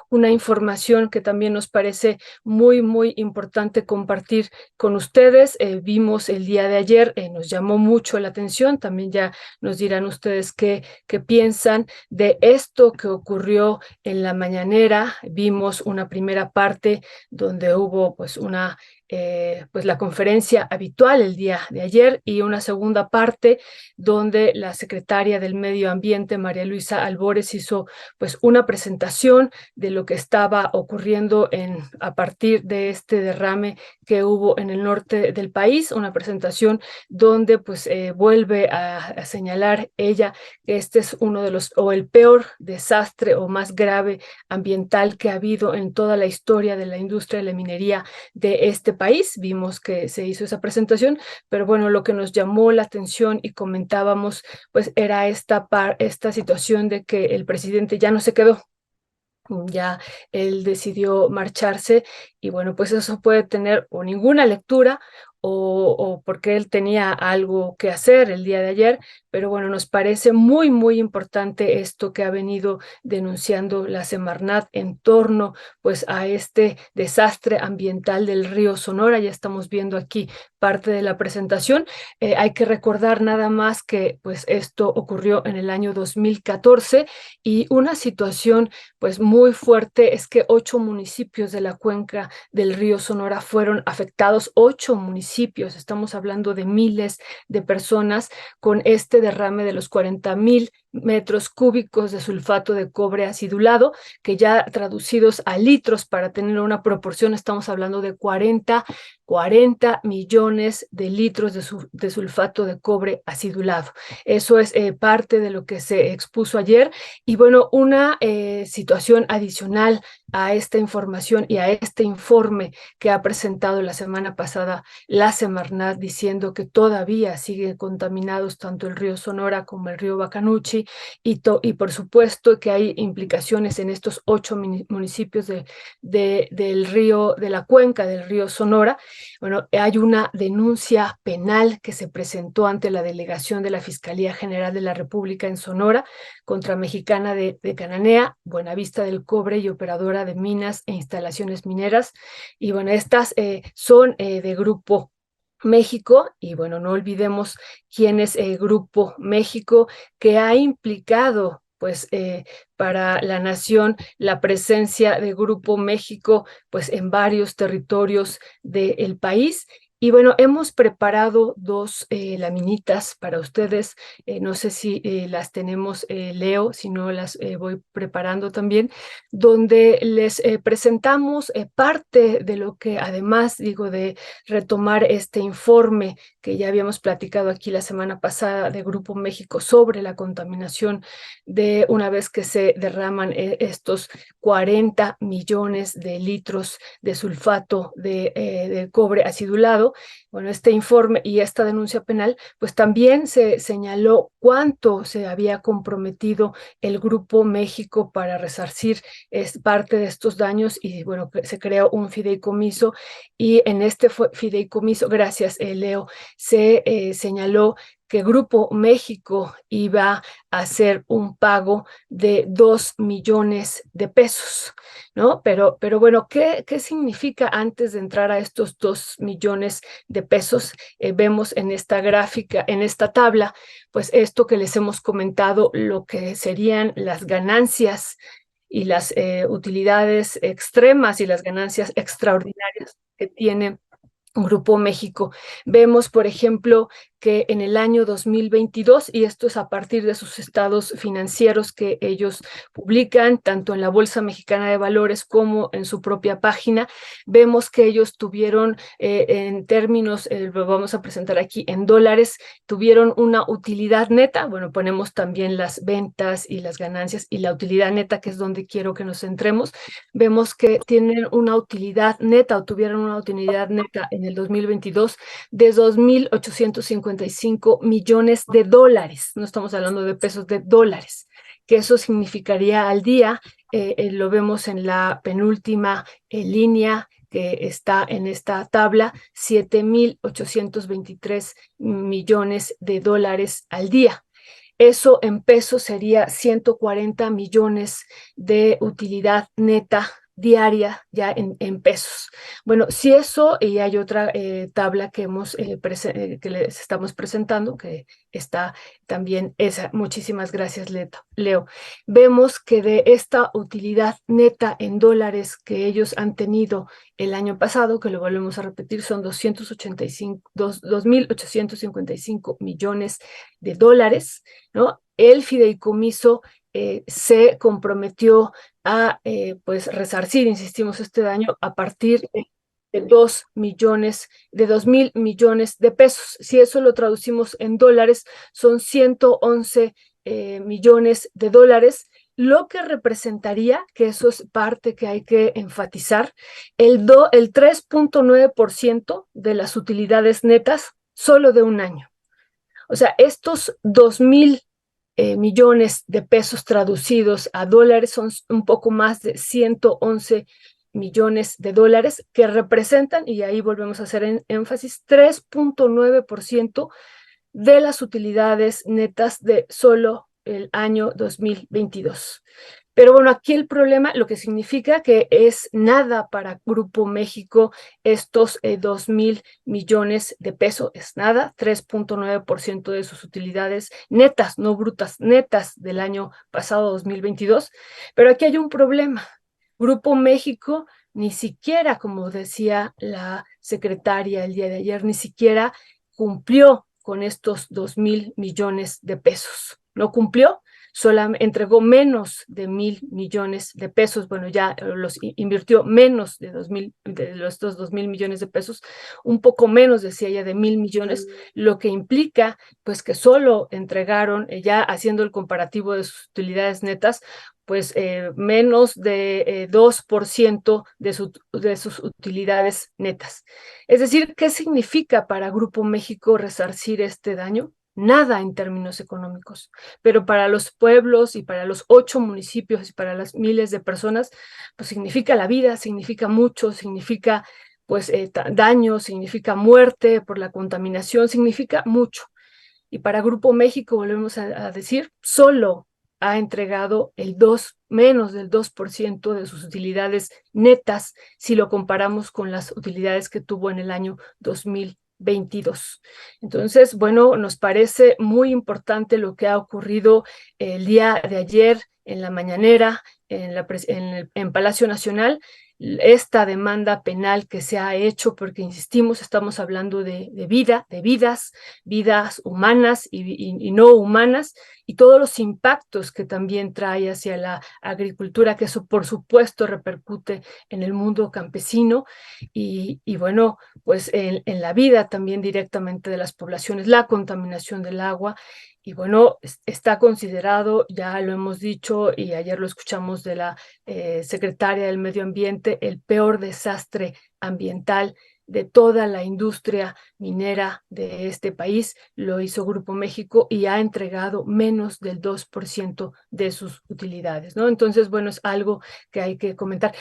una información que también nos parece muy, muy importante compartir con ustedes. Vimos el día de ayer, nos llamó mucho la atención, también ya nos dirán ustedes qué piensan de esto que ocurrió en la mañanera. Vimos una primera parte donde hubo pues la conferencia habitual el día de ayer y una segunda parte donde la secretaria del Medio Ambiente, María Luisa Albores, hizo pues una presentación de lo que estaba ocurriendo a partir de este derrame que hubo en el norte del país, una presentación donde pues vuelve a señalar ella que este es uno de los, o el peor desastre o más grave ambiental que ha habido en toda la historia de la industria de la minería de este país. Vimos que se hizo esa presentación, pero bueno, lo que nos llamó la atención y comentábamos, pues era esta situación de que el presidente ya no se quedó. Ya él decidió marcharse y bueno, pues eso puede tener o ninguna lectura o porque él tenía algo que hacer el día de ayer, pero bueno, nos parece muy, muy importante esto que ha venido denunciando la Semarnat en torno pues a este desastre ambiental del río Sonora. Ya estamos viendo aquí parte de la presentación. Hay que recordar nada más que pues esto ocurrió en el año 2014 y una situación pues muy fuerte es que 8 municipios de la cuenca del río Sonora fueron afectados, 8 municipios, estamos hablando de miles de personas con este derrame de los 40,000 metros cúbicos de sulfato de cobre acidulado, que ya traducidos a litros para tener una proporción, estamos hablando de 40 millones de litros de sulfato de cobre acidulado. Eso es parte de lo que se expuso ayer. Y bueno, una situación adicional a esta información y a este informe que ha presentado la semana pasada la Semarnat diciendo que todavía siguen contaminados tanto el río Sonora como el río Bacanuchi y por supuesto que hay implicaciones en estos 8 municipios del río, de la cuenca del río Sonora. Bueno, hay una denuncia penal que se presentó ante la delegación de la Fiscalía General de la República en Sonora contra Mexicana de Cananea, Buenavista del Cobre y operadora de minas e instalaciones mineras. Y bueno, estas son de Grupo México, y bueno, no olvidemos quién es Grupo México, que ha implicado pues para la nación la presencia de Grupo México pues en varios territorios del país. Y bueno, hemos preparado dos laminitas para ustedes. No sé si las tenemos, Leo, si no las voy preparando también, donde les presentamos parte de lo que además, digo, de retomar este informe que ya habíamos platicado aquí la semana pasada de Grupo México sobre la contaminación de una vez que se derraman estos 40 millones de litros de sulfato de cobre acidulado. Bueno, este informe y esta denuncia penal, pues también se señaló cuánto se había comprometido el Grupo México para resarcir parte de estos daños y bueno, se creó un fideicomiso y en este fideicomiso, gracias Leo, se señaló que Grupo México iba a hacer un pago de 2 millones de pesos, ¿no? Pero bueno, ¿qué significa antes de entrar a estos 2 millones de pesos? Vemos en esta gráfica, en esta tabla, pues esto que les hemos comentado, lo que serían las ganancias y las utilidades extremas y las ganancias extraordinarias que tiene Grupo México. Vemos, por ejemplo, que en el año 2022, y esto es a partir de sus estados financieros que ellos publican, tanto en la Bolsa Mexicana de Valores como en su propia página, vemos que ellos tuvieron, en términos, lo vamos a presentar aquí en dólares, tuvieron una utilidad neta. Bueno, ponemos también las ventas y las ganancias y la utilidad neta, que es donde quiero que nos centremos. Vemos que tienen una utilidad neta o tuvieron una utilidad neta en el 2022 de 2,855 millones de dólares. No estamos hablando de pesos, de dólares, que eso significaría al día, lo vemos en la penúltima línea que está en esta tabla, 7,823 millones de dólares al día. Eso en pesos sería 140 millones de utilidad neta diaria ya en pesos. Bueno, si eso, y hay otra tabla que que les estamos presentando, que está también esa. Muchísimas gracias, Leo. Vemos que de esta utilidad neta en dólares que ellos han tenido el año pasado, que lo volvemos a repetir, son 2.855 millones de dólares, ¿no? El fideicomiso se comprometió a pues resarcir, insistimos, este daño a partir de 2.000 millones de pesos. Si eso lo traducimos en dólares, son 111 millones de dólares, lo que representaría, que eso es parte que hay que enfatizar, el 3.9% de las utilidades netas solo de un año. O sea, estos 2.000 millones de pesos traducidos a dólares son un poco más de 111 millones de dólares, que representan, y ahí volvemos a hacer énfasis, 3.9% de las utilidades netas de solo el año 2022. Pero bueno, aquí el problema, lo que significa que es nada para Grupo México estos 2.000 millones de pesos, es nada, 3.9% de sus utilidades netas, no brutas, netas del año pasado 2022. Pero aquí hay un problema. Grupo México ni siquiera, como decía la secretaria el día de ayer, ni siquiera cumplió con estos 2.000 millones de pesos. No cumplió, solamente entregó menos de 1.000 millones de pesos. Bueno, ya los invirtió menos de estos 2.000 millones de pesos, un poco menos, decía ella, de 1.000 millones, lo que implica pues que solo entregaron, ya haciendo el comparativo de sus utilidades netas, pues menos de 2% de sus utilidades netas. Es decir, ¿qué significa para Grupo México resarcir este daño? Nada en términos económicos, pero para los pueblos y para los 8 municipios y para las miles de personas, pues significa la vida, significa mucho, significa pues daño, significa muerte por la contaminación, significa mucho. Y para Grupo México, volvemos a decir, solo ha entregado menos del 2% de sus utilidades netas si lo comparamos con las utilidades que tuvo en el año 2022. Entonces, bueno, nos parece muy importante lo que ha ocurrido el día de ayer en la mañanera en Palacio Nacional, esta demanda penal que se ha hecho, porque insistimos, estamos hablando de vidas humanas y no humanas, y todos los impactos que también trae hacia la agricultura, que eso por supuesto repercute en el mundo campesino y bueno, pues en la vida también directamente de las poblaciones, la contaminación del agua. Y bueno, está considerado, ya lo hemos dicho y ayer lo escuchamos de la secretaria del Medio Ambiente, el peor desastre ambiental de toda la industria minera de este país. Lo hizo Grupo México y ha entregado menos del 2% de sus utilidades, ¿no? Entonces, bueno, es algo que hay que comentar.